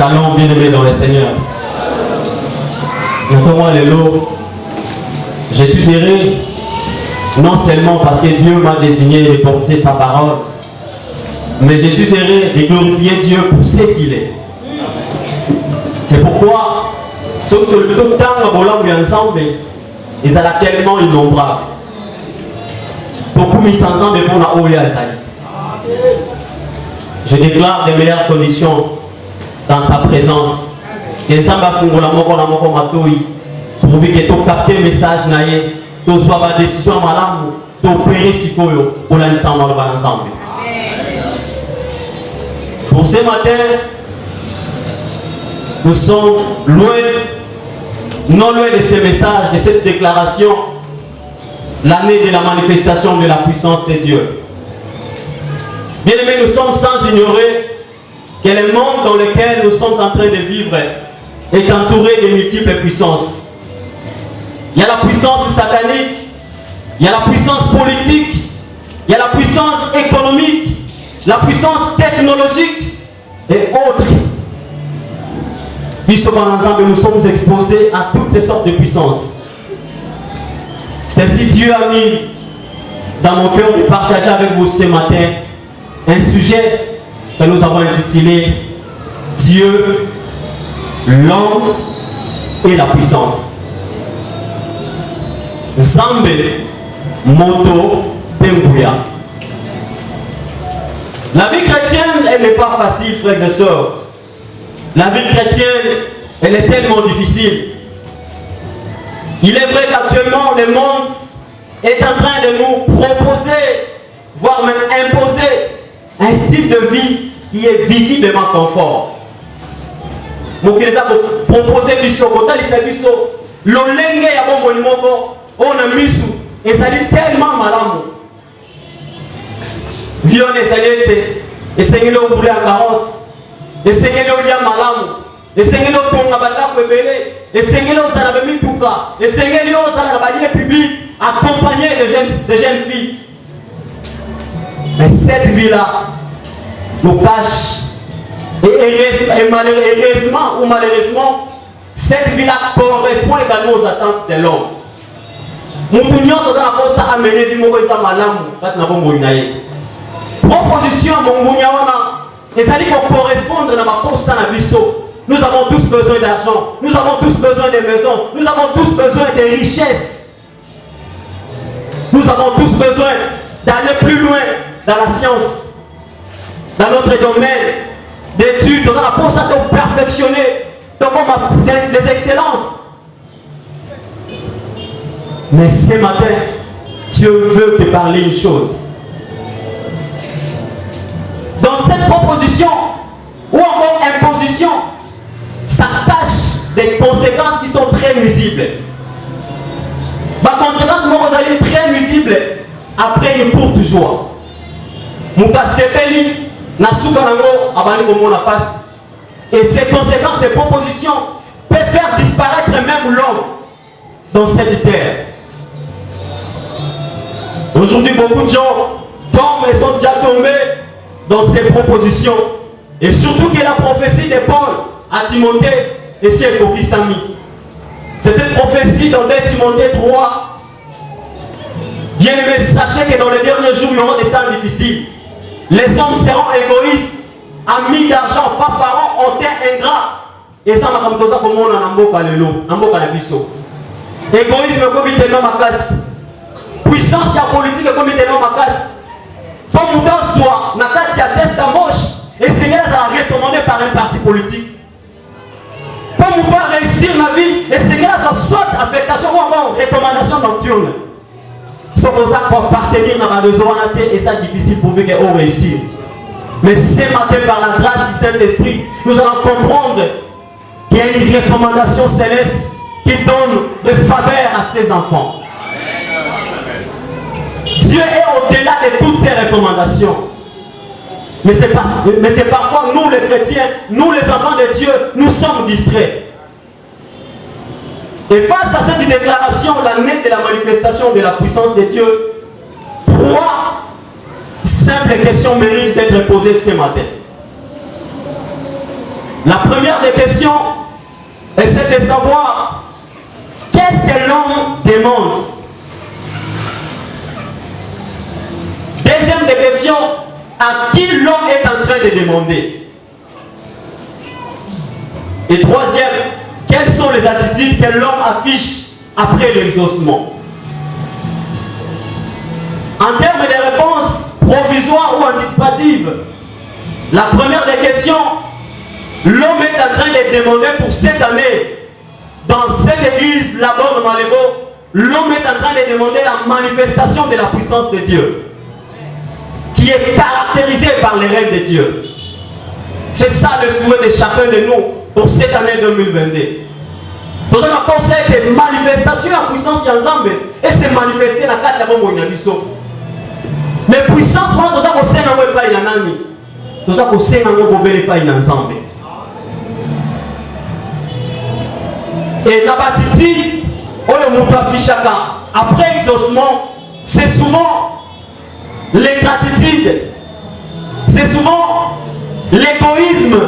Shalom, bien-aimés dans le Seigneur. Moi, je suis heureux, non seulement parce que Dieu m'a désigné de porter sa parole, mais je suis heureux de glorifier Dieu pour ce qu'il est. C'est pourquoi, ceux qui ont le temps ensemble, ils sont tellement innombrables. Beaucoup mis ensemble pour la Oya. Je déclare des meilleures conditions dans sa présence. Que nous trouver que tu capté le message, tu sois la décision tu opérer pour l'ensemble. Pour ce matin, nous sommes loin, non loin de ce message, de cette déclaration, l'année de la manifestation de la puissance de Dieu. Bien aimés, nous sommes sans ignorer que le monde dans lequel nous sommes en train de vivre est entouré de multiples puissances. Il y a la puissance satanique, il y a la puissance politique, il y a la puissance économique, la puissance technologique et autres. Puis ensemble, nous sommes exposés à toutes ces sortes de puissances. C'est ainsi Dieu a mis dans mon cœur de partager avec vous ce matin un sujet que nous avons intitulé Dieu, l'homme et la puissance. Zambe, Moto, Benguya. La vie chrétienne, elle n'est pas facile, frères et sœurs. La vie chrétienne, elle est tellement difficile. Il est vrai qu'actuellement, le monde est en train de nous proposer, voire même imposer, un style de vie qui est visiblement confort. Donc il les a proposé biso, quand il s'est biso, l'olenge ya bon moko, on a misu, et ça dit tellement malamou. Vion et salete, et c'est le boulé en carrosse, et c'est le dia malamou, et c'est le tonga banda kwebele, et c'est le osala mituka, et c'est le osala balier public, accompagné de jeunes filles. Mais cette vie-là nous cache, et malheureusement ou malheureusement, cette vie-là correspond également aux attentes de l'homme. Proposition et ça dit qu'on correspond à ma poste à biso. Nous avons tous besoin d'argent, nous avons tous besoin de maisons, nous avons tous besoin de richesses. Nous avons tous besoin d'aller plus loin dans la science, dans notre domaine d'études, dans la poste à perfectionner, dans les excellences. Mais ce matin, Dieu veut te parler une chose. Dans cette proposition, ou encore imposition, ça cache des conséquences qui sont très nuisibles. Les conséquences sont très nuisibles après une courte joie. Et ces conséquences, ces propositions peuvent faire disparaître même l'homme dans cette terre. Aujourd'hui, beaucoup de gens tombent et sont déjà tombés dans ces propositions. Et surtout que la prophétie de Paul à Timothée et c'est Kokisami. C'est cette prophétie dans 2 Timothée 3. Bien aimé, sachez que dans les derniers jours, il y aura des temps difficiles. Les hommes seront égoïstes, amis d'argent, fanfarons, hautains, ingrats. Et ça, comme ça, comme on a un biso. Égoïsme comme il est dans ma classe. Puissance politique comme il est dans ma classe. Comme on doit soit, na classe, il y a test d'embauche. Et c'est là, ça va recommandé par un parti politique. Comme on doit réussir ma vie, et c'est là, ça soit affectation ou encore recommandation nocturne. C'est pour ça qu'on partenir dans la maison et c'est difficile pour vous qu'on réussisse. Mais ce matin, par la grâce du Saint-Esprit, nous allons comprendre qu'il y a une recommandation céleste qui donne de faveur à ses enfants. Dieu est au-delà de toutes ces recommandations. Mais c'est parfois nous les chrétiens, nous les enfants de Dieu, nous sommes distraits. Et face à cette déclaration, l'année de la manifestation de la puissance de Dieu, 3 simples questions méritent d'être posées ce matin. La première des questions, c'est de savoir qu'est-ce que l'homme demande. Deuxième des questions, à qui l'homme est en train de demander. Et troisième, quelles sont les attitudes que l'homme affiche après l'exaucement. En termes de réponses provisoires ou anticipatives, la première des questions, l'homme est en train de demander pour cette année, dans cette église là-bas de Malébo, l'homme est en train de demander la manifestation de la puissance de Dieu, qui est caractérisée par les règnes de Dieu. C'est ça le souhait de chacun de nous pour cette année 2022. Nous avons pensé que manifestation de la puissance d'Ensemble et se manifester dans la carte de Moïnabiso. Mais puissance, nous avons pensé que nous pas il nani. Nous avons pensé que nous pas il ensemble. Et la baptiste, après exaucement, c'est souvent l'ingratitude, c'est souvent l'égoïsme,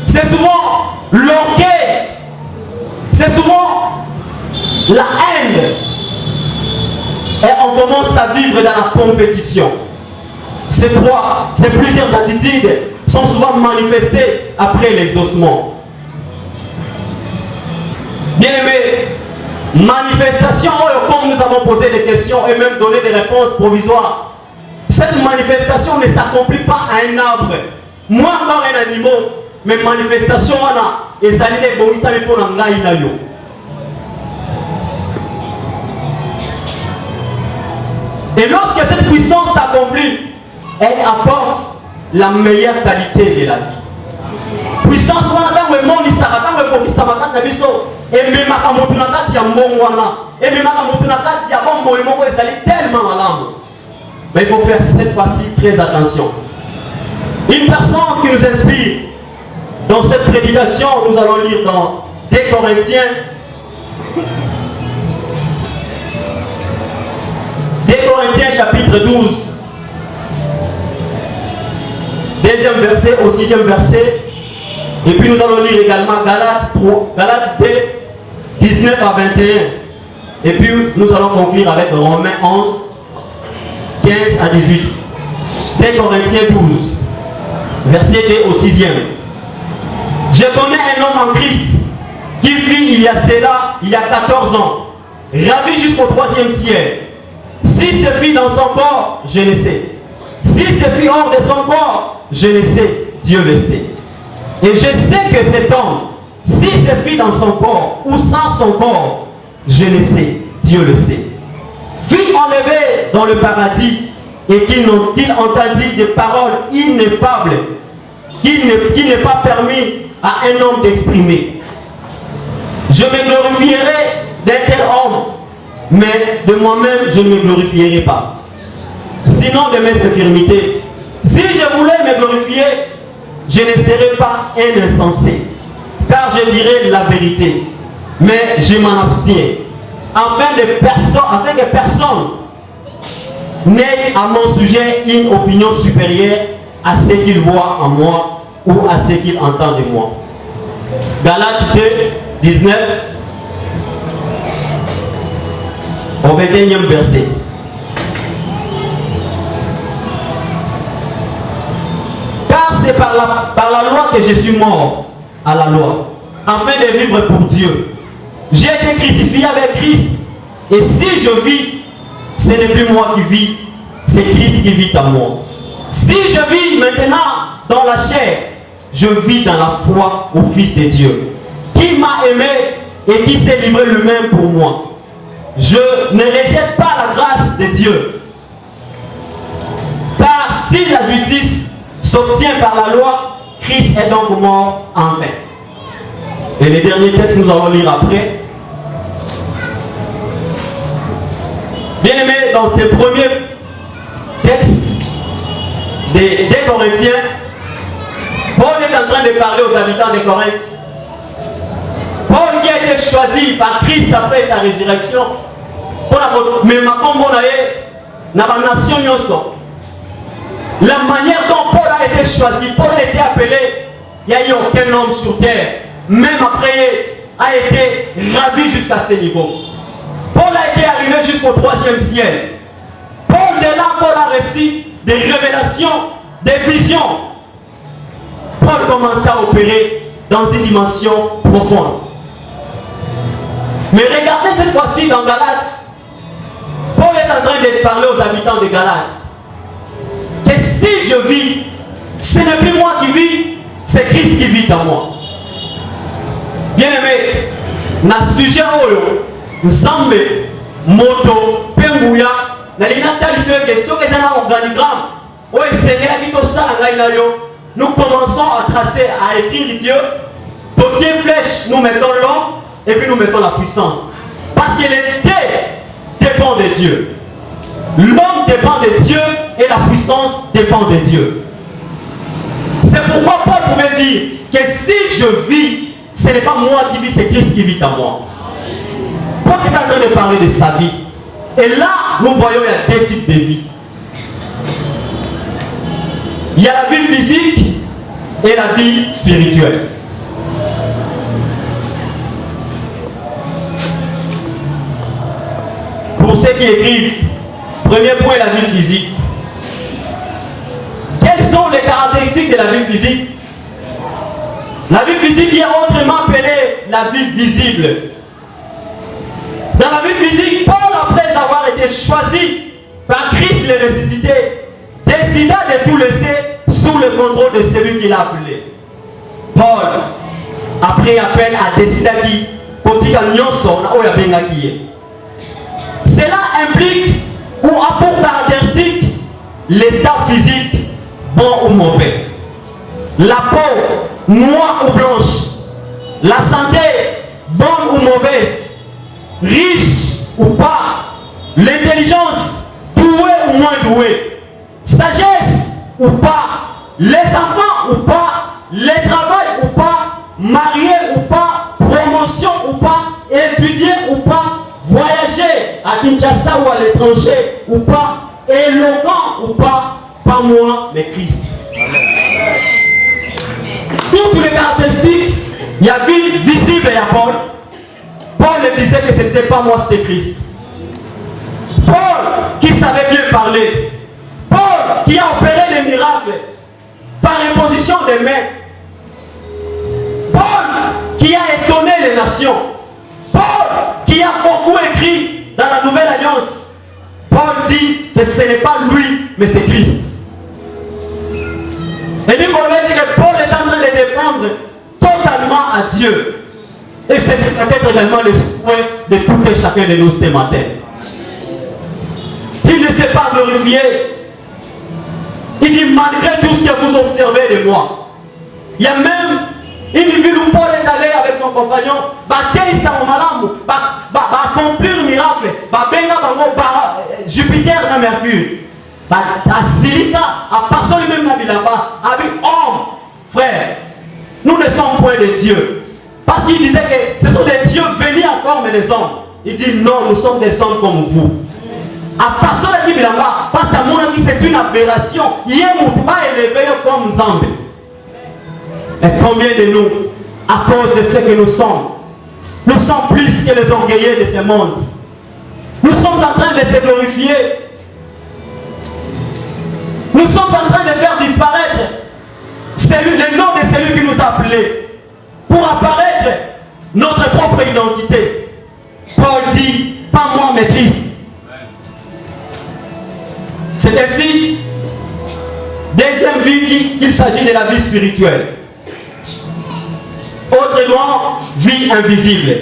c'est souvent l'orgueil, c'est souvent la haine. Et on commence à vivre dans la compétition. Ces plusieurs attitudes sont souvent manifestées après l'exaucement. Bien aimé, manifestation, comme nous avons posé des questions et même donné des réponses provisoires, cette manifestation ne s'accomplit pas à un arbre. Moi, encore un animal, mais manifestation, et ça n'est pas ça pour et lorsque cette puissance s'accomplit, elle apporte la meilleure qualité de la vie. Puissance, on a le monde, il s'arrête, et même à Motunakati, il y a un bon wana, et même à Motunakati, il y a un bon moment où ils allaient tellement malade. Mais il faut faire cette fois-ci très attention. Une personne qui nous inspire dans cette prédication, nous allons lire dans 2 Corinthiens. 2 Corinthiens chapitre 12. Deuxième verset au 6e verset. Et puis nous allons lire également Galates 2, 19 à 21. Et puis nous allons conclure avec Romains 11, 15 à 18. 2 Corinthiens 12, verset 2 au 6e. Je connais un homme en Christ qui fit il y a 14 ans, ravi jusqu'au 3e ciel. Si ce fit dans son corps, je le sais. Si ce fit hors de son corps, je le sais. Dieu le sait. Et je sais que cet homme, si ce fit dans son corps ou sans son corps, je le sais. Dieu le sait. Fut enlevé dans le paradis et qu'il entendit des paroles ineffables qu'il n'est pas permis à un homme d'exprimer. Je me glorifierai d'un tel homme, mais de moi-même je ne me glorifierai pas. Sinon de mes infirmités, si je voulais me glorifier, je ne serais pas un insensé, car je dirais la vérité, mais je m'en abstiens, afin que personne n'ait à mon sujet une opinion supérieure à ce qu'il voit en moi ou à ce qu'il entend de moi. Galates 2, 19 au 21e verset. Car c'est par la loi que je suis mort à la loi, afin de vivre pour Dieu. J'ai été crucifié avec Christ, et si je vis, ce n'est plus moi qui vis, c'est Christ qui vit en moi. Si je vis maintenant dans la chair, je vis dans la foi au Fils de Dieu, qui m'a aimé et qui s'est livré lui-même pour moi. Je ne rejette pas la grâce de Dieu. Car si la justice s'obtient par la loi, Christ est donc mort en vain. Et les derniers textes, nous allons lire après. Bien aimé, dans ces premiers textes des Corinthiens, Paul est en train de parler aux habitants de Corinthe. Paul qui a été choisi par Christ après sa résurrection, mais ma nation, la manière dont Paul a été choisi, Paul a été appelé il n'y a eu aucun homme sur terre, même après, a été ravi jusqu'à ce niveau. Paul a été arrivé jusqu'au 3e ciel. Paul est là, Paul a reçu des révélations, des visions. Paul commence à opérer dans une dimension profonde. Mais regardez cette fois-ci dans Galates. Paul est en train de parler aux habitants de Galates. Que si je vis, ce n'est plus moi qui vis, c'est Christ qui vit en moi. Bien aimé, dans ce sujet, Nzambe, Moto, Pembouya, nous commençons à tracer, à écrire Dieu. Côté flèche, nous mettons l'homme et puis nous mettons la puissance. Parce que l'unité dépend de Dieu. L'homme dépend de Dieu et la puissance dépend de Dieu. C'est pourquoi Paul pouvait dire que si je vis, ce n'est pas moi qui vis, c'est Christ qui vit en moi. Paul est en train de parler de sa vie. Et là, nous voyons qu'il y a deux types de vie. Il y a la vie physique et la vie spirituelle. Pour ceux qui écrivent, premier point, la vie physique. Quelles sont les caractéristiques de la vie physique? La vie physique est autrement appelée la vie visible. Dans la vie physique, Paul, après avoir été choisi par Christ le ressuscité, décida de tout laisser sous le contrôle de celui qui l'a appelé. Paul, après appel, a décidé qu'il cela implique ou a pour caractéristique l'état physique, bon ou mauvais. La peau, noire ou blanche. La santé, bonne ou mauvaise. Riche ou pas. L'intelligence, doué ou moins doué. Sagesse ou pas. Les enfants ou pas. Les travail ou pas. Marié ou pas. Promotion ou pas. Étudier ou pas. Voyager à Kinshasa ou à l'étranger ou pas. Éloquent ou pas. Pas moi, mais Christ. Toutes les caractéristiques, il y a vie visible à Paul. Paul le disait que ce n'était pas moi, c'était Christ. Paul qui savait bien parler. Paul qui a opéré des miracles par imposition des mains. Paul qui a étonné les nations. Paul qui a beaucoup écrit dans la Nouvelle Alliance. Paul dit que ce n'est pas lui, mais c'est Christ. Et dit que Paul est en train de dépendre totalement à Dieu. Et c'est peut-être également le souhait de tout et chacun de nous ce matin. Il ne s'est pas glorifié. Il dit malgré tout ce que vous observez de moi. Il y a même une ville où Paul est allé avec son compagnon. Accomplir un miracle. Jupiter dans Mercure. À Silica, à passer lui-même la ville là-bas, avec homme, frère, nous ne sommes point des dieux. Parce qu'il disait que ce sont des dieux venus en forme des hommes. Il dit non, nous sommes des hommes comme vous. À passer la ville là-bas, parce qu'à mon avis, c'est une aberration. Il y a un pas élevé comme Zambé. Et combien de nous, à cause de ce que nous sommes plus que les orgueilleux de ce monde. Nous sommes en train de se glorifier. Nous sommes en train de faire disparaître le nom de celui qui nous a appelés pour apparaître notre propre identité. Paul dit, pas moi mais Christ. C'est ainsi, deuxième vie qu'il s'agit de la vie spirituelle. Autrement, vie invisible.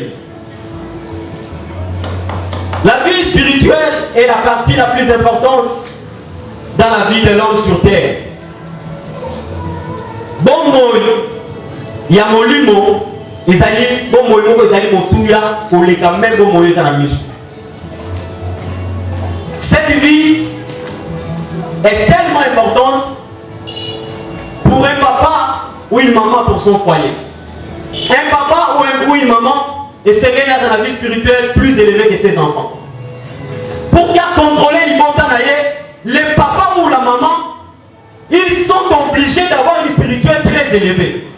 La vie spirituelle est la partie la plus importante dans la vie de l'homme sur terre. Bon moyo, il y a molimo, ils allaient bon moyo, ils allaient motuya pour les camels, bon moyo, ils allaient cette vie est tellement importante pour un papa ou une maman pour son foyer. Un papa ou une maman est serré dans la vie spirituelle plus élevée que ses enfants. Pour contrôler les montagnes, les papas ou la maman, ils sont obligés d'avoir une spirituelle très élevée.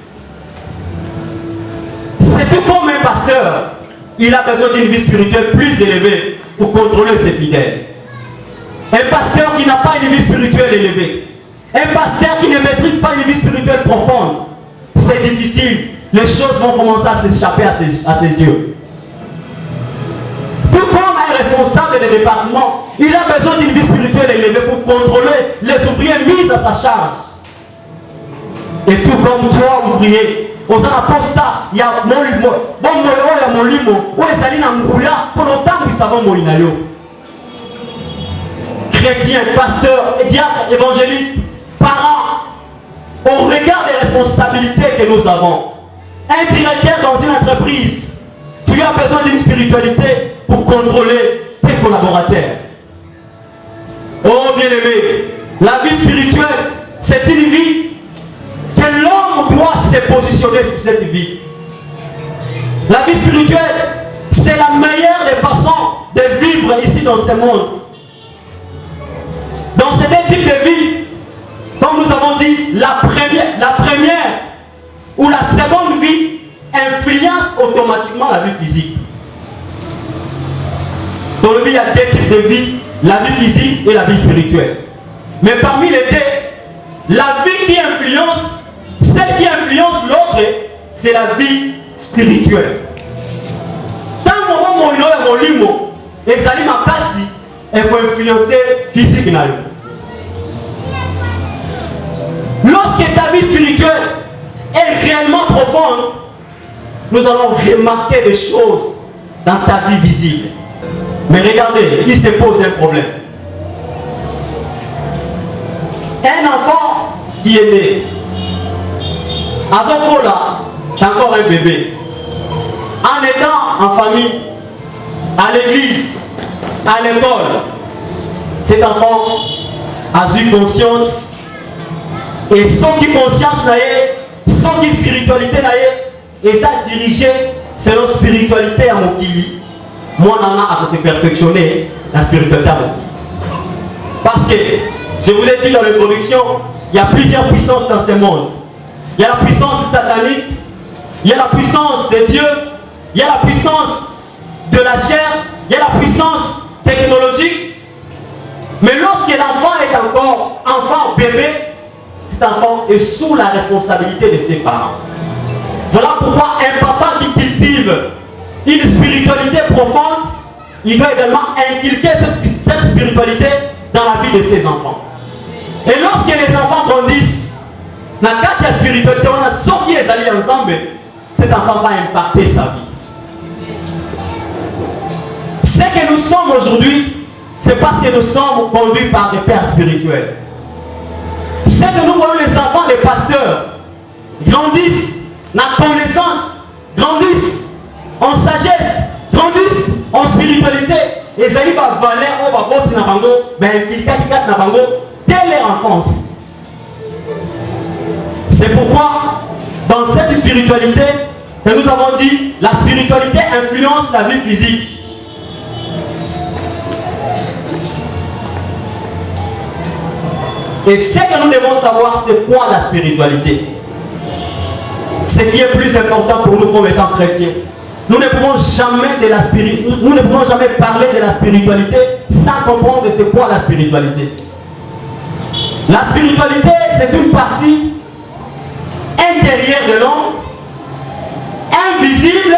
tout comme un pasteur, il a besoin d'une vie spirituelle plus élevée pour contrôler ses fidèles. Un pasteur qui n'a pas une vie spirituelle élevée, un pasteur qui ne maîtrise pas une vie spirituelle profonde, c'est difficile. Les choses vont commencer à s'échapper à ses yeux. Tout comme un responsable de département, il a besoin d'une vie spirituelle élevée pour contrôler les ouvriers mis à sa charge. Et tout comme toi, ouvrier, on s'en appelle ça, il y a mon limo, mon limo, où est allé dans le pour longtemps que nous savons mon inayo. Chrétiens, pasteurs, diacres, évangélistes, parents, on regarde les responsabilités que nous avons. Un directeur dans une entreprise, tu as besoin d'une spiritualité pour contrôler tes collaborateurs. Oh bien-aimé, la vie spirituelle, c'est une vie que l'homme doit se positionner sur cette vie. La vie spirituelle, c'est la meilleure des façons de vivre ici dans ce monde. Dans ce type de vie, comme nous avons dit, la première ou la seconde vie influence automatiquement la vie physique. Dans le vie, il y a deux types de vie, la vie physique et la vie spirituelle. Mais parmi les deux, la vie qui influence, celle qui influence l'autre, c'est la vie spirituelle. Tant que mon limo, et ça ma passe, elle peut influencer physique. Lorsque ta vie spirituelle est réellement profonde, nous allons remarquer des choses dans ta vie visible. Mais regardez, il se pose un problème. Un enfant qui est né, à ce moment-là, c'est encore un bébé. En étant en famille, à l'église, à l'école, cet enfant a eu conscience. Et sans qui conscience sans qui spiritualité et ça dirigé selon spiritualité à Mokili. Moi, on a à se perfectionner la spiritualité à Mokili. Parce que, je vous l'ai dit dans l'introduction, il y a plusieurs puissances dans ce monde. Il y a la puissance satanique, il y a la puissance de Dieu, il y a la puissance de la chair, il y a la puissance technologique. Mais lorsque l'enfant est encore enfant, bébé, cet enfant est sous la responsabilité de ses parents. Voilà pourquoi un papa qui cultive une spiritualité profonde, il doit également inculquer cette spiritualité dans la vie de ses enfants. Et lorsque les enfants grandissent, dans la spiritualité, on a sorti les alliés ensemble, cet enfant va impacter sa vie. Ce que nous sommes aujourd'hui, c'est parce que nous sommes conduits par des pères spirituels. C'est que nous voyons les enfants des pasteurs grandissent dans la connaissance, grandissent en sagesse, grandissent en spiritualité. Et ils arrivent à valer au babot na bango, ben kilkat na bango dès leur enfance. C'est pourquoi dans cette spiritualité que nous avons dit, la spiritualité influence la vie physique. Et ce que nous devons savoir, c'est quoi la spiritualité. Ce qui est plus important pour nous comme étant chrétiens. Nous ne pouvons jamais parler de la spiritualité sans comprendre c'est quoi la spiritualité. La spiritualité, c'est une partie intérieure de l'homme, invisible,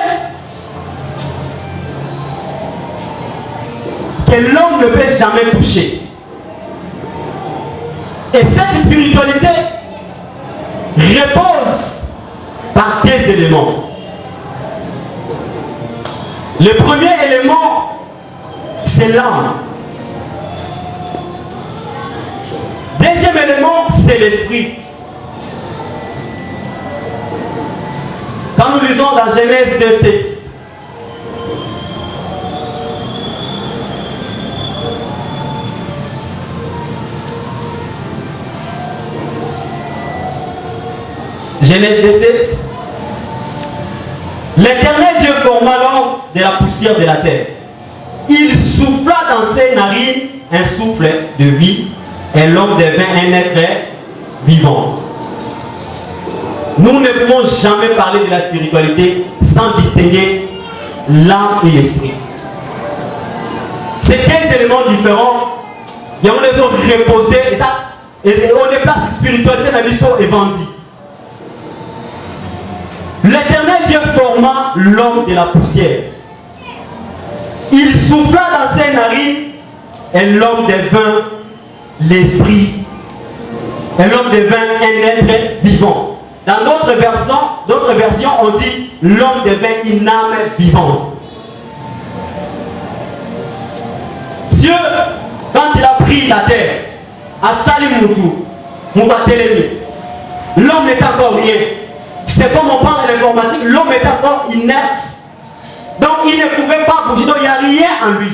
que l'homme ne peut jamais toucher. Et cette spiritualité repose par des éléments. Le premier élément, c'est l'âme. Deuxième élément, c'est l'esprit. Quand nous lisons dans Genèse 2:7, Genèse 2:7, l'Éternel Dieu forma l'homme de la poussière de la terre. Il souffla dans ses narines un souffle de vie et l'homme devint un être vivant. Nous ne pouvons jamais parler de la spiritualité sans sans distinguer l'âme et l'esprit. Ces 15 éléments différents, et on les a reposés, et ça, et on les place spiritualité dans l'histoire et vendit. L'Éternel Dieu forma l'homme de la poussière. Il souffla dans ses narines et l'homme devint l'esprit. Et l'homme devint un être vivant. Dans d'autres versions, on dit l'homme devint une âme vivante. Dieu, quand il a pris la terre, a sali Moutou, l'homme n'est encore rien. C'est comme on parle de l'informatique, l'homme est encore inerte. Donc il ne pouvait pas bouger, donc il n'y a rien en lui.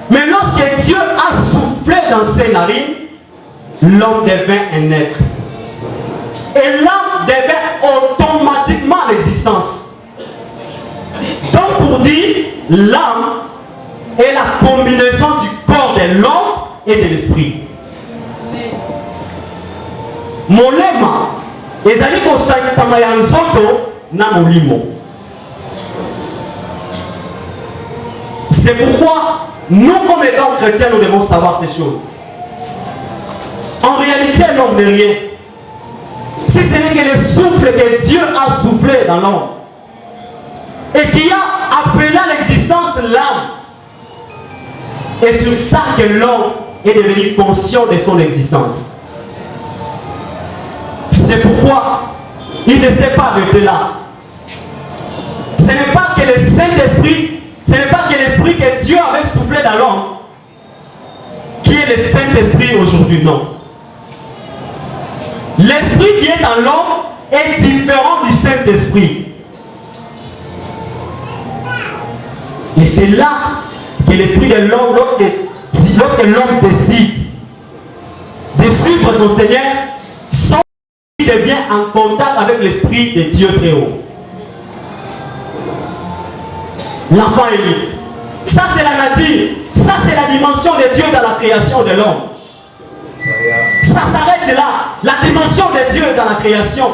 Mais lorsque Dieu a soufflé dans ses narines, l'homme devint un être. Et l'homme devint automatiquement l'existence. Donc pour dire, l'âme est la combinaison du corps de l'homme et de l'esprit. Mon lema, ezali kosangisa ya nzoto na molimo. C'est pourquoi nous, comme étant chrétiens, nous devons savoir ces choses. En réalité, l'homme n'est rien. Si ce n'est que le souffle que Dieu a soufflé dans l'homme et qui a appelé à l'existence l'âme, et sur ça que l'homme est devenu conscient de son existence. C'est pourquoi il ne s'est pas arrêté là. Ce n'est pas que le Saint-Esprit, ce n'est pas que l'Esprit que Dieu avait soufflé dans l'homme qui est le Saint-Esprit aujourd'hui, non. L'Esprit qui est dans l'homme est différent du Saint-Esprit. Et c'est là que l'Esprit de l'homme, lorsque l'homme décide de suivre son Seigneur, son esprit devient en contact avec l'Esprit de Dieu très haut. L'enfant est libre. Ça c'est la nature. Ça c'est la dimension de Dieu dans la création de l'homme. Ça s'arrête là. La dimension de Dieu dans la création.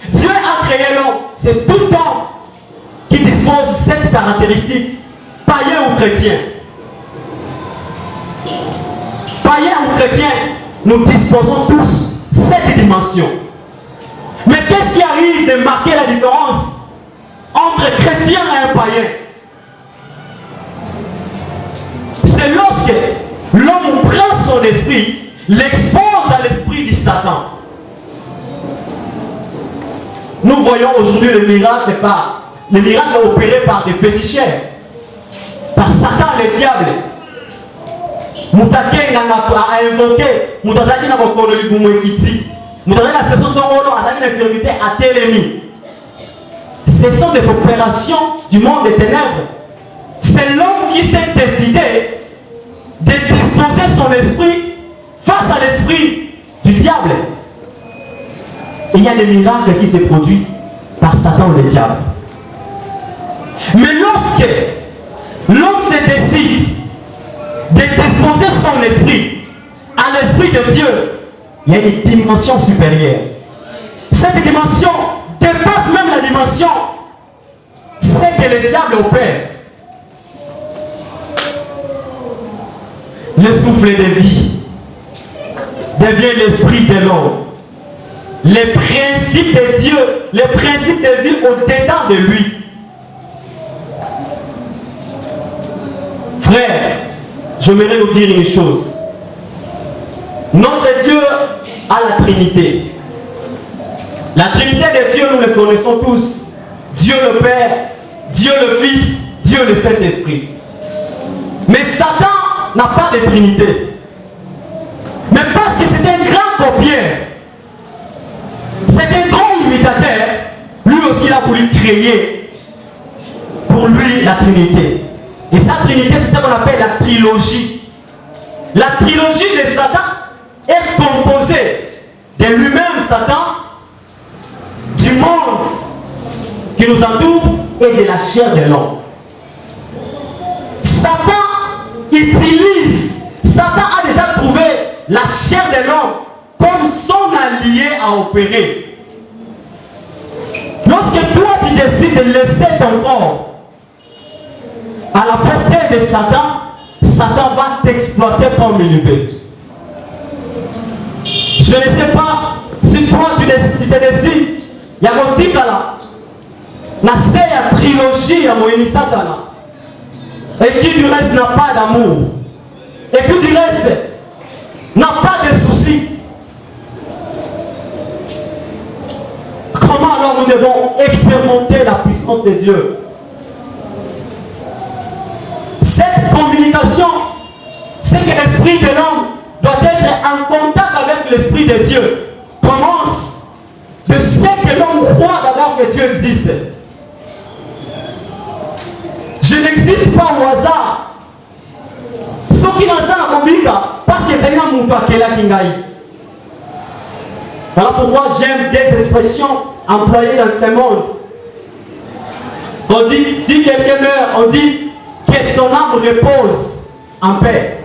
Dieu a créé l'homme. C'est tout homme qui dispose de cette caractéristique, païen ou chrétien. Païen ou chrétien, nous disposons tous cette dimension. Mais qu'est-ce qui arrive de marquer la différence entre chrétien et un païen? C'est lorsque l'homme prend son esprit, l'expose à l'esprit du Satan. Nous voyons aujourd'hui le miracle opéré par des féticheurs, par Satan le diable. Moutake a invoqué, Moutazaki n'a pas connu le Boumouekiti. Moutazaki a cessé son rôle, a une infirmité à Télémi. Ce sont des opérations du monde des ténèbres. C'est l'homme qui s'est décidé de disposer son esprit face à l'esprit du diable. Et il y a des miracles qui se produisent par Satan ou le diable. Mais lorsque l'homme se décide de disposer son esprit à l'esprit de Dieu, il y a une dimension supérieure. Cette dimension dépasse même la dimension celle que le diable opère. Le souffle de vie devient l'esprit de l'homme. Les principes de Dieu, les principes de vie au-dedans de lui. Frère, j'aimerais nous dire une chose. Notre Dieu a la Trinité. La Trinité de Dieu, nous le connaissons tous. Dieu le Père, Dieu le Fils, Dieu le Saint-Esprit. Mais Satan n'a pas de Trinité. Mais parce que c'est un grand copieur, c'est un grand imitateur, lui aussi il a voulu créer pour lui la Trinité. Et sa Trinité, c'est ce qu'on appelle la trilogie. La trilogie de Satan est composée de lui-même, Satan, du monde qui nous entoure et de la chair de l'homme. Satan a déjà trouvé la chair de l'homme comme son allié à opérer. Lorsque toi tu tu décides de laisser ton corps à la portée de Satan, Satan va t'exploiter comme il veut. Je ne sais pas si toi tu te décides, il y a un petit là, la trilogie à Moïse Satan, et qui du reste n'a pas d'amour, et qui du reste n'a pas de soucis. Comment alors nous devons expérimenter la puissance de Dieu? Cette communication, c'est que l'esprit de l'homme doit être en contact avec l'esprit de Dieu. Commence de ce que l'homme croit d'abord que Dieu existe. Je n'existe pas au hasard. Ce qui dans ça la communique, parce que c'est un mouton qui est là qui gagne. Voilà pourquoi j'aime des expressions employées dans ce monde. On dit, si quelqu'un meurt, on dit que son âme repose en paix.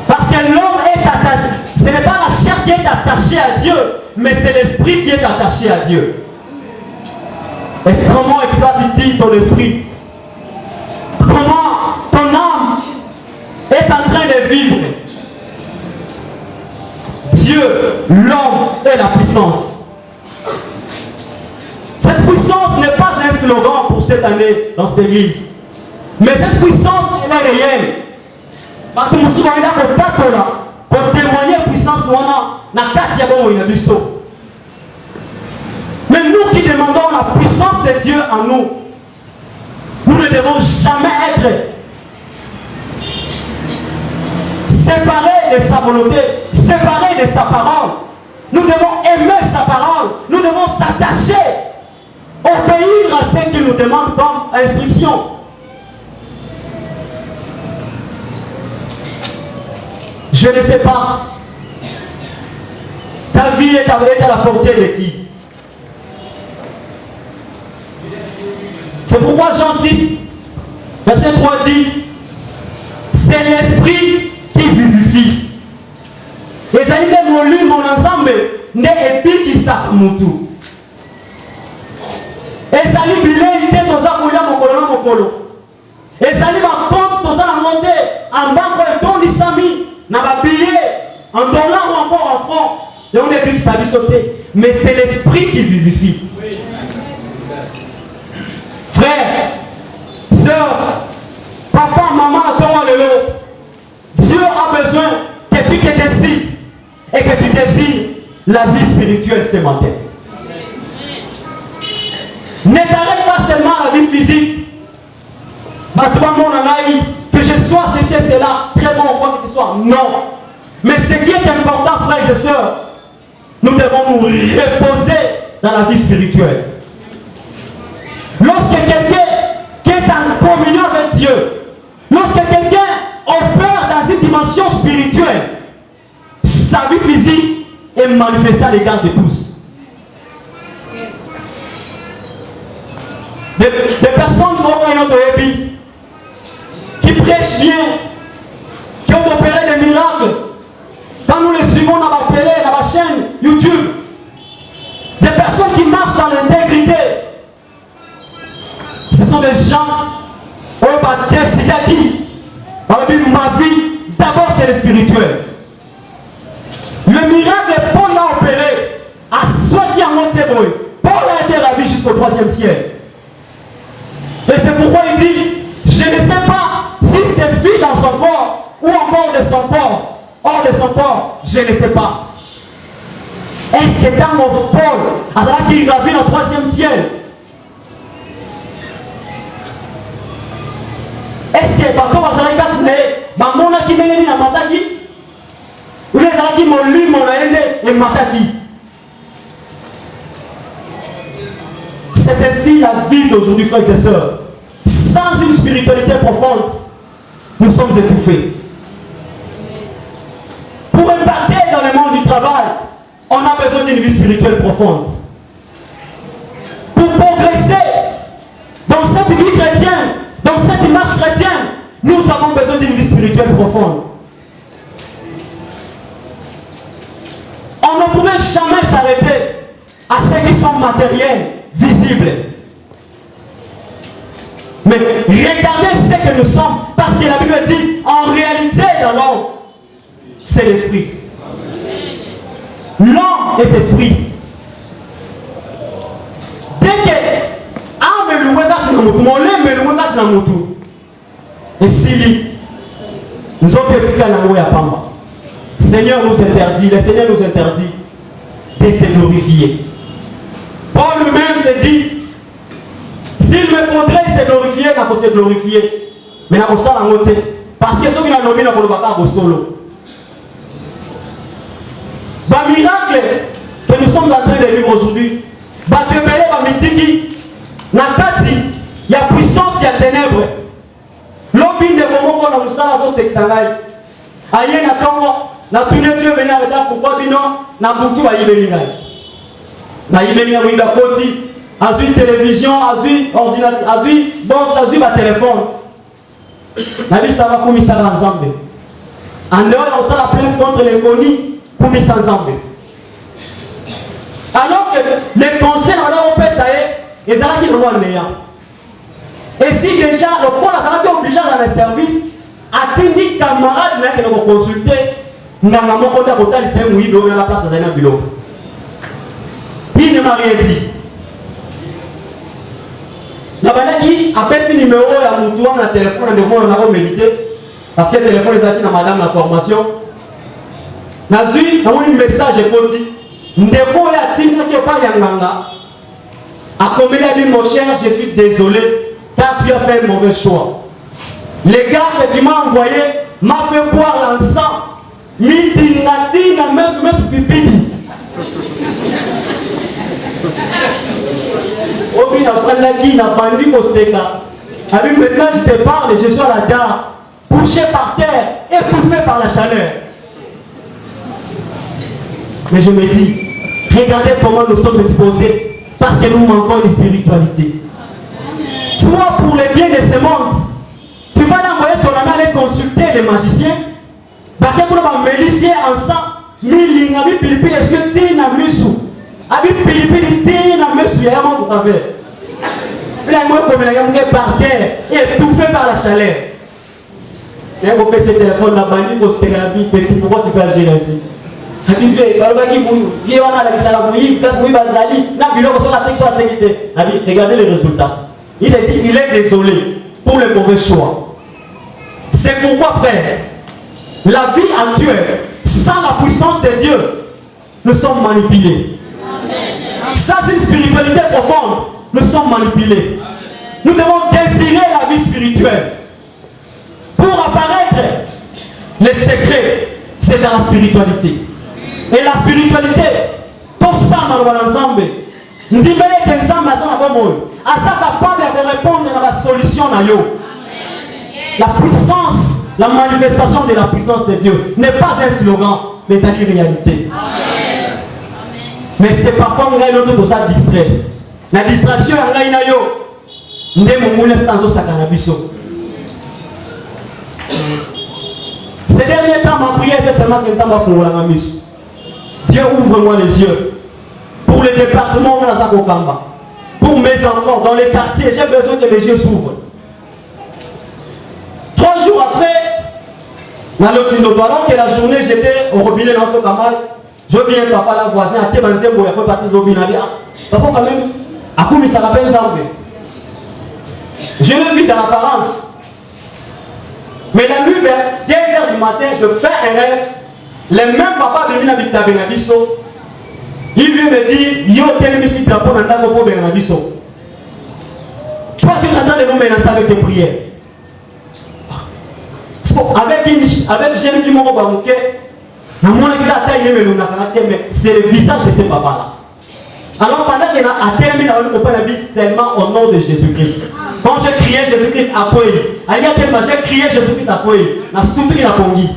Parce que l'homme est attaché. Ce n'est pas la chair qui est attachée à Dieu, mais c'est l'esprit qui est attaché à Dieu. Et comment exploite-t-il ton esprit? Comment ton âme est en train de vivre? Dieu, l'homme et la puissance. Cette puissance n'est pas un slogan pour cette année dans cette église. Mais cette puissance, elle est réelle. Parce que nous sommes là pour témoigner la puissance de. Mais nous qui demandons la puissance de Dieu en nous, nous ne devons jamais être séparés de sa volonté, séparés de sa parole. Nous devons aimer sa parole. Nous devons s'attacher, obéir à ce qu'il nous demande comme instruction. Je ne sais pas. Ta vie est à la portée de qui? C'est pourquoi Jean 6, verset 3 dit, c'est l'esprit qui vivifie. Les amis de mon livre, mon ensemble, n'est épi qui s'accumutou. Et ça lui billet, il était dans un couloir, mon colo. Et ça lui va compte dans la montée, en banque, et don l'issami, dans un billet, en dollar ou encore en francs. Et on est dit que ça lui sauter. Mais c'est l'esprit qui vivifie. Oui. Frère, soeur, papa, maman, toi, Dieu a besoin que tu te décides et que tu désires la vie spirituelle ce matin. Ne t'arrête pas seulement à la vie physique. Que je sois ceci et cela, très bon, quoi que ce soit. Non. Mais ce qui est important, frères et sœurs, nous devons nous reposer dans la vie spirituelle. Lorsque quelqu'un qui est en communion avec Dieu, lorsque quelqu'un opère dans une dimension spirituelle, sa vie physique est manifestée à l'égard de tous. Des personnes qui prêchent bien, qui ont opéré des miracles, quand nous les suivons dans la télé, dans la chaîne YouTube, des personnes qui marchent dans l'intégrité, ce sont des gens qui ont décidé qui, dans la Bible, ma vie, d'abord c'est le spirituel. Le miracle, Paul l'a opéré à ceux qui en ont témoigné. Paul a été ravi jusqu'au 3e ciel. Et c'est pourquoi il dit, je ne sais pas si c'est vie dans son corps ou encore de son corps. Hors de son corps, je ne sais pas. Est-ce que dans mon Paul, à ce qu'il gravit dans le 3e ciel? Est-ce que par contre, à ce qu'il qui n'est pas mataki? Ou les gens qui m'ont lu, mon aîné et mataki? C'est ainsi la vie d'aujourd'hui, frères et sœurs. Sans une spiritualité profonde, nous sommes étouffés. Pour impacter dans le monde du travail, on a besoin d'une vie spirituelle profonde. Pour progresser dans cette vie chrétienne, dans cette marche chrétienne, nous avons besoin d'une vie spirituelle profonde. On ne pouvait jamais s'arrêter à ceux qui sont matériels, visibles. Mais regardez ce que nous sommes, parce que la Bible dit, en réalité, dans l'homme, c'est l'esprit. L'homme est esprit. Dès que et si nous avons Seigneur nous interdit, le Seigneur nous interdit de se glorifier. Paul lui-même s'est dit, s'il me faudrait se glorifier, il faut se glorifier. Mais il faut ça parce que ceux qui l'ont nommé dans le solo. Le miracle que nous sommes en train de vivre aujourd'hui, il y a puissance, il y a ténèbres. L'obin de Momo, on a un salaire, c'est que ça aille. Aïe, na Congo, na tous les dieux venaient avec la pourquoi bino, na Boutou à Yéménina. Na Yéménina, oui, la côté, azui télévision, azui ordinateur, azui box, azui ma téléphone. Na vie, ça va comme ça dans Zambé. En dehors, on a la plainte contre les connus, comme ça dans Zambé. Alors que les conseils, on a fait ça, et ça qui nous voit néant. Et si déjà, le pôle a été obligé dans le service, à tenir camarades qui nous consulter, nous avons dit la place dans un bureau. Il ne m'a rien dit. Il a appelé ce numéro à Moutouan, dans le téléphone, on a médité, parce que le téléphone est acquis dans madame la formation. Il a un message pour dire, nous devons la team qui n'est pas Yanganga. À combien il a dit, mon cher, je suis désolé, car tu as fait un mauvais choix. Les gars que tu m'as envoyé m'a fait boire l'encens. Midi, nati, na mes pipini. Obi n'a pas la qui n'a pas lu au Sénat. Maintenant je te parle et je suis à la gare, couché par terre, étouffé par la chaleur. Mais je me dis, regardez comment nous sommes exposés, parce que nous manquons de spiritualité. Toi, pour le bien de ce monde, tu vas l'envoyer ton ami aller consulter les magiciens. Parce que nous avons mélicé ensemble. Mille ami pilipili, est-ce que tu n'as mis sous? Abi pilipili, tu n'as mis sous. Il y a un moment où tu avais. Puis là, moi, comme il y a un par terre, étouffé par la chaleur. Et on fait ce téléphone là-bas, on se dit, petit, pourquoi tu peux agir ainsi? Il fait, regardez les résultats. Il a dit, il est désolé pour le mauvais choix. C'est pourquoi, frère, la vie actuelle, sans la puissance de Dieu, nous sommes manipulés. Sans une spiritualité profonde, nous sommes manipulés. Nous devons désirer la vie spirituelle. Pour apparaître, le secret, c'est dans la spiritualité. Et la spiritualité, tout ça dans l'ensemble. Nous disons que ensemble, à ça capable de répondre à la solution. La puissance, la manifestation de la puissance de Dieu n'est pas un slogan, mais c'est une réalité. Amen. Mais c'est parfois on a une autre ça distrait. La distraction on a une yo. Ndemo moules tanzo sakanabiso. Ces derniers temps, ma prière était seulement que ça va faire la mission. Dieu ouvre-moi les yeux pour le département de Nazakokamba, pour mes enfants dans les quartiers. J'ai besoin que mes yeux s'ouvrent. 3 jours après, alors que la journée j'étais au robinet dans le camarade, je viens papa la voisine à Tiebanzé pour faire partie de robinet. Papa quand même, à quoi ça rappelle Zambé? Je le vis dans l'apparence. Mais la nuit vers 2h du matin, je fais un rêve. Les mêmes papas de Minabita Benabiso, il vient me dire, yo télémisi drapeau dans la copo Benabiso. Toi tu es en train de nous menacer avec des prières. Avec jeune fille mon bamouké, c'est le visage de ce papa là. Alors pendant qu'il a terminé la vie seulement au nom de Jésus-Christ. Quand je criais Jésus-Christ à Poé, j'ai crié Jésus-Christ à Poé, la soupli à Pongi.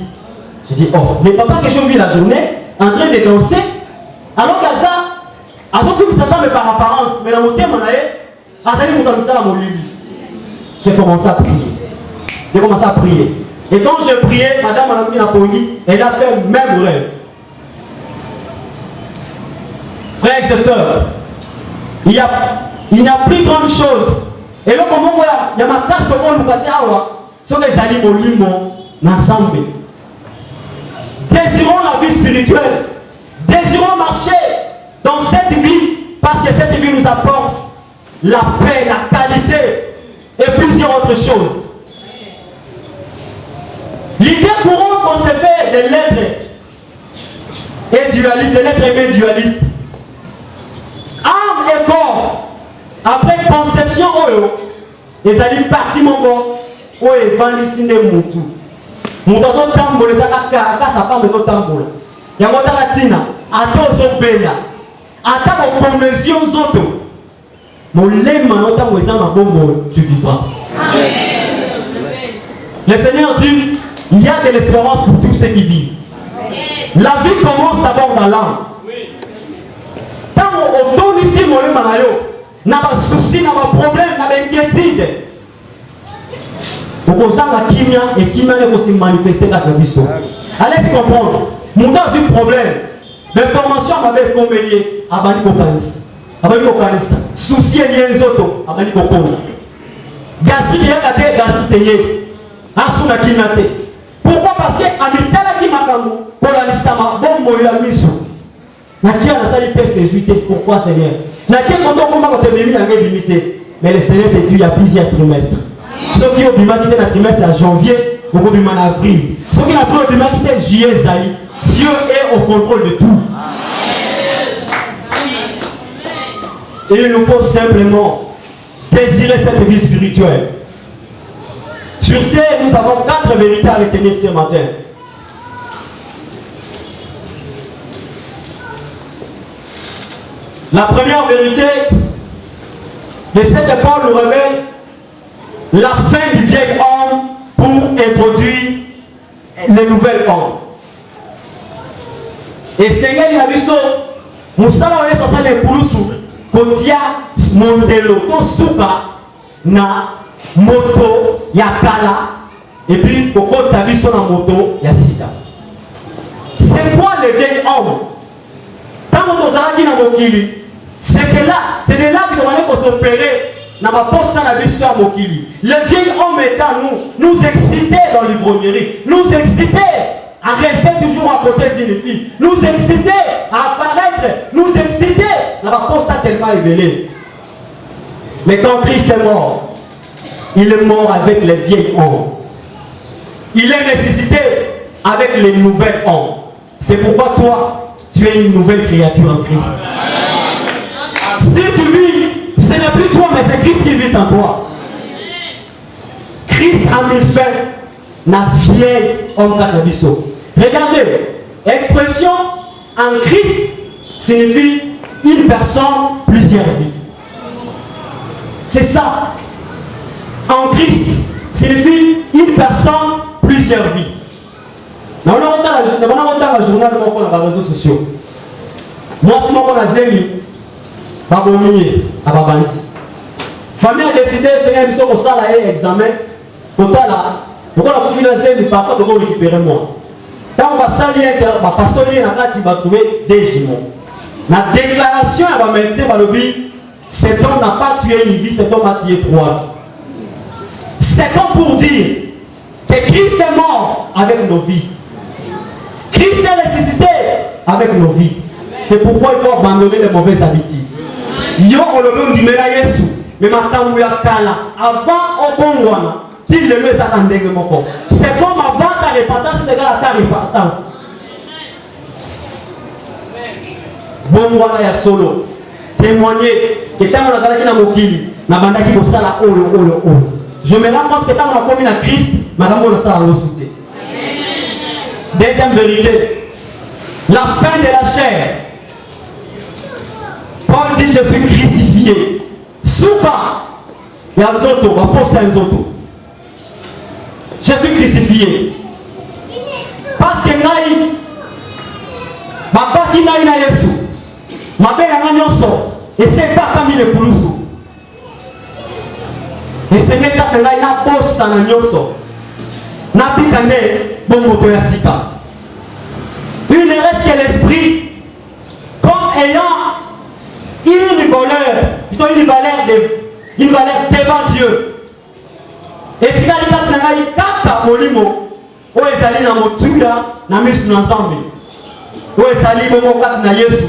Je dis, oh, mais papa que je vis la journée, en train de danser, alors qu'à ça, à ce que ça fait par apparence, mais dans mon thème, j'ai commencé à prier. J'ai commencé à prier. Et quand je priais, madame Anamina Pongi, elle a fait le même rêve. Frère, Frères et sœurs, il n'y a plus grande chose. Et là, comment il y a ma tâche pour moi, nous sur les alliés au limon, ensemble. Désirons la vie spirituelle. Désirons marcher dans cette vie parce que cette vie nous apporte la paix, la qualité et plusieurs autres choses. L'idée courante qu'on se fait des lettres et dualistes, des lettres et dualistes, âme et corps, après conception, ils allaient partir mon corps, où ils vendent ici des moutous. Nous avons tambour, les attaques, ça part de nos tambours. Il y a mon talatina, attends son béla, attends mon conversion zoto. Mon lait maintenant, où ils ont un bon tu vivras. Le Seigneur dit, il y a de l'espérance pour tous ceux qui vivent. La vie commence d'abord dans l'âme. Quand on donne ici mon lait manayo, n'a pas de souci, n'a pas de problème, n'a pas d'inquiétude. Vous posez la kimia et kimia ne peut se manifester dans la vie. Allez comprendre. Mon gars a un problème. L'information m'avait convenu à Bani Kokanis. À Bani Kokanis. Souci et liens auto à Bani Kokanis. Gastrite et gâté, gastrite et asuna kimate. Pourquoi? Parce que à l'itala qui m'a camou, pour la liste ma bon moya miso. Na qui a la salle test résulté. Pourquoi Seigneur? Na qui quand on m'a te mis à limité. Mais le Seigneur te dit il y a plusieurs trimestres. Ceux qui ont bimé dans le trimestre à janvier, ou au bimé en avril. Ceux qui ont pris le bimé en juillet, Zali. Dieu est au contrôle de tout. Et il nous faut simplement désirer cette vie spirituelle. Sur ce, nous avons 4 vérités à retenir ce matin. La première vérité, le Saint-Paul nous révèle la fin du vieil homme pour introduire le nouvel homme. Et Seigneur il a dit ça, nous savons que ça c'est pour nous kotia mondelo to suka na moto ya kala et puis pourquoi ça dit sur la moto ya sida. C'est quoi le vieil homme? Quand on a dit dans mokili, c'est que là, c'est de là que nous allons s'opérer. N'a pas posté la vie sur Mokili. Le vieil homme est à nous exciter dans l'ivrognerie, nous exciter à rester toujours à côté d'une fille, nous exciter à apparaître, nous exciter. N'a pas posté tellement éveillé. Mais quand Christ est mort, il est mort avec les vieils hommes. Il est ressuscité avec les nouvelles hommes. C'est pourquoi toi, tu es une nouvelle créature en Christ. Si tu vis, ce n'est plus toi, mais c'est Christ qui vit en toi. Christ a mis fin à la vieille homme canabiso. Regardez, expression en Christ signifie une personne, plusieurs vies. C'est ça. En Christ signifie une personne, plusieurs vies. Nous avons dans la journal dans les réseaux sociaux. Moi, si je suis Babomie à Babandi. Famille a décidé, Seigneur, nous sommes au salaire examen. Pourquoi la financière du parfois de récupérer moi. Quand on va saluer, on va passer on va trouver des jumeaux. La déclaration, elle va mettre, cet homme n'a pas tué une vie, cet homme a tué 3 vies. C'est comme pour dire que Christ est mort avec nos vies. Christ est ressuscité avec nos vies. C'est pourquoi il faut abandonner les mauvaises habitudes. Yo on le même dit mais là Yesu mais maintenant il y a kala avant au bon wana s'il le laisse à ndenge moko c'est comme avant ta repentance c'est égal à ta repentance bon wana ya solo témoigner que tant on a zalaki na mokili na bandaki ko sala oyo je me rends compte que tant on a commis à Christ madame on a sala lo souté. Deuxième vérité, la fin de la chair. Paul dit je suis crucifié. Souka, il y a un autre, va poser un autre. Je suis crucifié. Parce que naï, papa qui naï na Yesu, ma belle a nyonso, et c'est pas comme il est pour nous. Et c'est n'est pas naï na bosse na nyonso, na bikane bon moto ya sika. Il ne reste que l'esprit comme ayant une valeur devant Dieu. Et si tu as dit kaka molimo, o ezali na motuya na misu na nzambe. O ezali bongo kati na Yesu.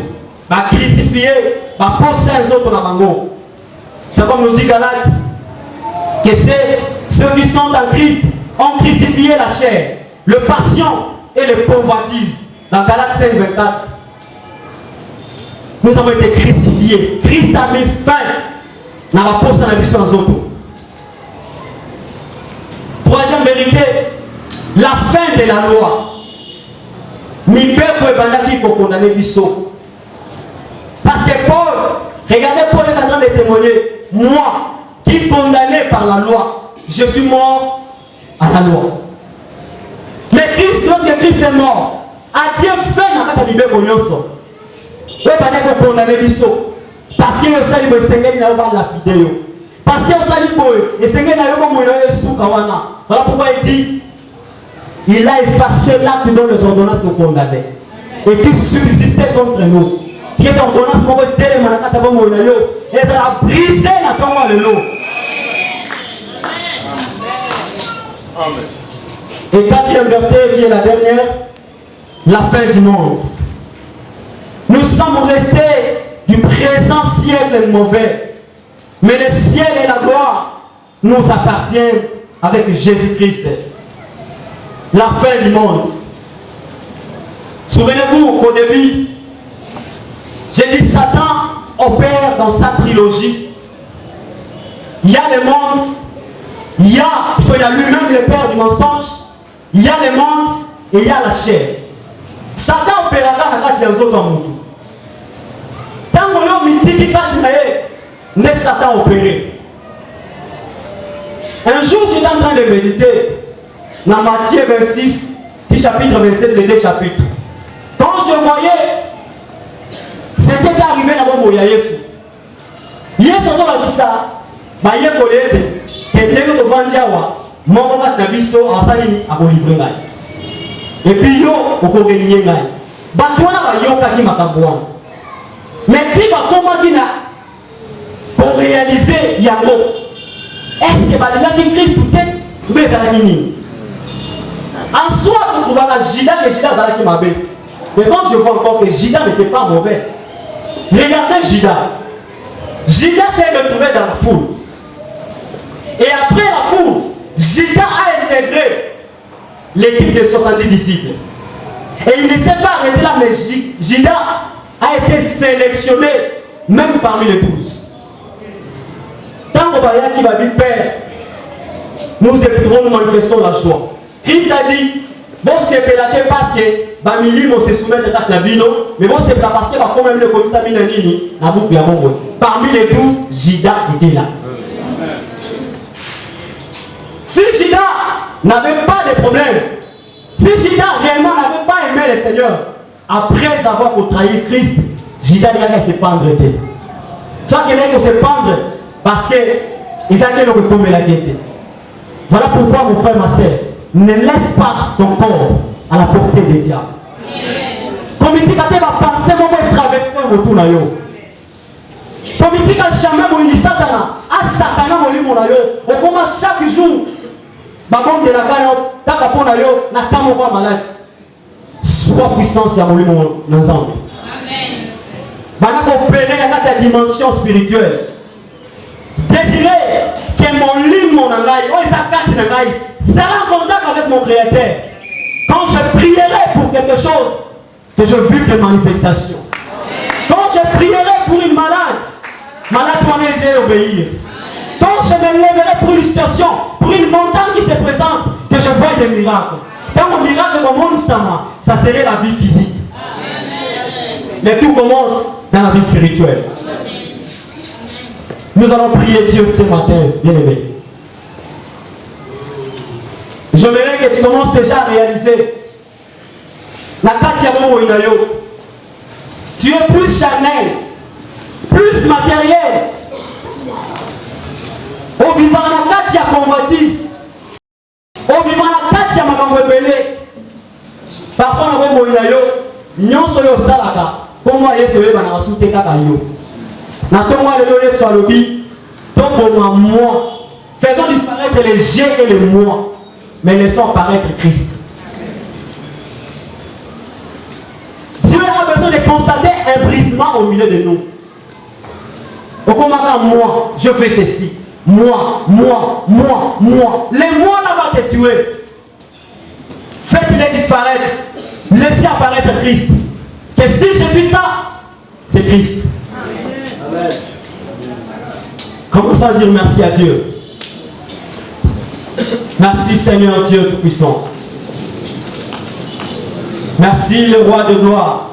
Ba crucifié, ba poser les autres na bango. C'est comme nous dit Galates que c'est ceux qui sont en Christ ont crucifié la chair, le passion et le convoitise. Dans Galates 5, 24. Nous avons été crucifiés. Christ a mis fin dans la poser na misu na nzoto. Troisième vérité, la fin de la loi. Mibeko ebandaki ko condamner biso. Parce que Paul, regardez, Paul est en train de témoigner. Moi, qui condamné par la loi, je suis mort à la loi. Mais Christ, lorsque Christ est mort, a Dieu fait dans la Mibeko nyonso. Oui, parce qu'on condamné biso. Parce que le sali bo sengeli na ba lapide yo. Parce que le sali bo et sengeli na yo bo moyo yesu kawana. Voilà pourquoi il dit, il a effacé l'acte dont les ordonnances nous condamnaient et qui subsistait contre nous. Qui est ordonnance pour que telle manaka tabo moyo et ça a brisé la tombe de l'eau. Amen. Et quatrième verset qui est la dernière, la fin du monde. Nous sommes restés du présent siècle mauvais, mais le ciel et la gloire nous appartiennent avec Jésus-Christ. La fin du monde. Souvenez-vous qu'au début, j'ai dit Satan opère dans sa trilogie. Il y a le monde, il y a lui-même le père du mensonge, il y a le monde et il y a la chair. Satan opérera dans la tierce autres monde. Tant que l'homme mythique ne Satan opéré. Un jour, j'étais en train de méditer dans Matthieu 26, chapitre 27, les deux chapitres. Quand je voyais ce qui était arrivé dans le monde de Jésus, Jésus a dit ça, il y a un collègue qui est venu au Vandiawa, mon papa n'a pas so en salini à livrer. Et puis, yo, au Kogélié, Batouana va yo kaki makabouan. Mais si va comment qu'il a pour réaliser Yango. Est-ce que Balina qui Christ tout est mais ça n'a ni en soi on trouve la Jida que Jida ça qui m'a bé. Mais quand je vois encore que Jida n'était pas mauvais, regardez Jida. Jida s'est retrouvé dans la foule. Et après la foule, Jida a intégré l'équipe de 70 disciples. Et il ne s'est pas arrêté là, mais Jida a été sélectionné même parmi les 12. Tant que qui va dire Père, nous éprouvons, nous manifestons la joie. Christ a dit, bon c'est pélaté parce que Bamili vont se soumettre à Nabino, mais bon c'est parce que va quand même le commissaire Binanini, parmi les 12, Jida était là. Si Jida n'avait pas de problème, si Jida réellement n'avait pas aimé le Seigneur, après avoir trahi Christ, Jida n'allait se pendre. Soit qu'il allait se pendre, parce qu'ils allaient le retomber la tête. Voilà pourquoi, mon frère, ma soeur, ne laisse pas ton corps à la portée des diables. Comme il dit, quand tu vas penser, moi, je vais traverser le retour. Comme il dit, quand jamais mon Satana, à Satana, on commence chaque jour, de la malade. Sois puissance à mon ensemble. Amen. La dimension spirituelle. Désirez que mon lit, mon engaille, sera en contact avec mon Créateur. Quand je prierai pour quelque chose, que je vive des manifestations. Quand je prierai pour une malade doit m'aider à obéir. Quand je me lèverai pour une situation, pour une montagne qui se présente, que je vois des miracles. Quand mon miracle au monde, ça serait la vie physique. Mais tout commence dans la vie spirituelle. Nous allons prier Dieu ce matin, bien-aimé. J'aimerais que tu commences déjà à réaliser. Tu es plus charnel, plus matériel. Au vivant la Katia convoitise. Au vivant la Katia Makamwebele. Parfois, nous avons dit, nous sommes au Salaka. Comment est-ce que nous avons soutenu Kakayo? N'attends-moi le donner sur le bi. Donc, moi. Faisons disparaître les j'ai et les moi. Mais laissons apparaître Christ. Dieu a besoin de constater un brisement au milieu de nous. Au commencement, moi, je fais ceci. Moi. Les moi là va te tuer. Faites-les disparaître. Laissez apparaître Christ. Que si je suis ça, c'est Christ. Amen. Commençons à dire merci à Dieu. Merci Seigneur Dieu Tout-Puissant. Merci le Roi de gloire.